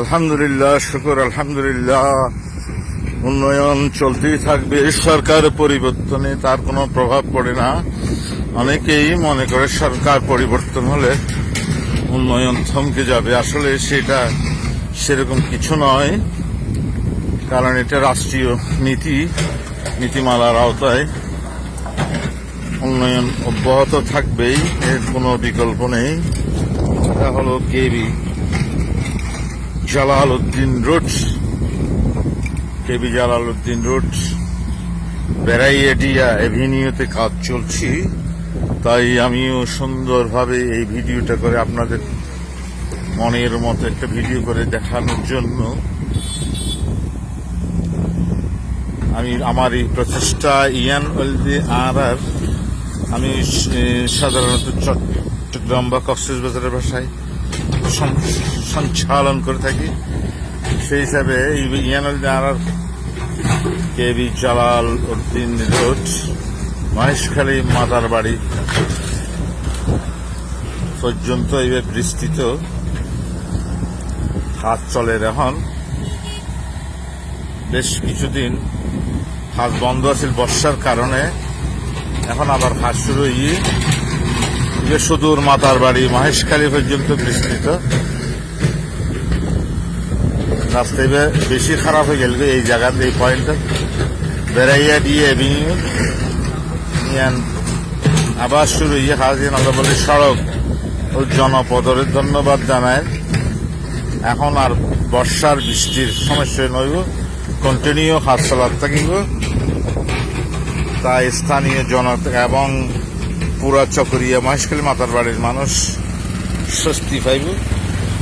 আলহামদুলিল্লাহ, শুকর আলহামদুলিল্লাহ। উন্নয়ন চলতেই থাকবে, সরকার পরিবর্তনে তার কোনো প্রভাব পড়ে না। অনেকেই মনে করে সরকার পরিবর্তন হলে উন্নয়ন থমকে যাবে। আসলে সেটা সেরকম কিছু নয়, কারণ এটা রাষ্ট্রীয় নীতিমালার আওতায় উন্নয়ন অব্যাহত থাকবেই, এর কোনো বিকল্প নেই। এটা হলো কেবি জালালউদ্দিন রোড বেড়াইয়াডিয়া এভিনিউতে কাজ চলছি। তাই আমিও সুন্দরভাবে এই ভিডিওটা করে আপনাদের মনের মতো একটা ভিডিও করে দেখানোর জন্য আমি আমার এই প্রচেষ্টা ENLDRR আমি সাধারণত চট্টগ্রাম বা কক্সবাজারের ভাষায় সঞ্চালন করে থাকি। সেই হিসাবে ENLDRR কেবি জালালউদ্দিন রোড মহেশখালী মাদার বাড়ি পর্যন্ত এইভাবে বিস্তৃত কাজ চলে। এখন বেশ কিছুদিন কাজ বন্ধ আছে বর্ষার কারণে, এখন আবার কাজ শুরু হয়ে সুদূর মাতার বাড়ি মহেশখালী পর্যন্ত বিস্তৃত। রাস্তায় বেশি খারাপ হয়ে গেল এই জায়গাতে, এই পয়েন্টটা বেড়াইয়াডিয়া এভিনিউ আবার শুরু হয়ে হাজির বলে সড়ক ও জনপদরে ধন্যবাদ জানায়। এখন আর বর্ষার বৃষ্টির সমস্যা নইব, কন্টিনিউ কাজ চালাত থাকিব। তাই স্থানীয় জনতা এবং পুরা চকরিয়া মহেশখালী মাতার বাড়ির মানুষ স্বস্তি পাইব।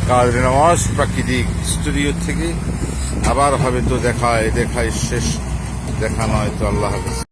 কাজী নওয়াজ প্রাকৃতিক স্টুডিও থেকে আবার হবে তো দেখায় শেষ দেখা নয় তো। আল্লাহ হাফেজ।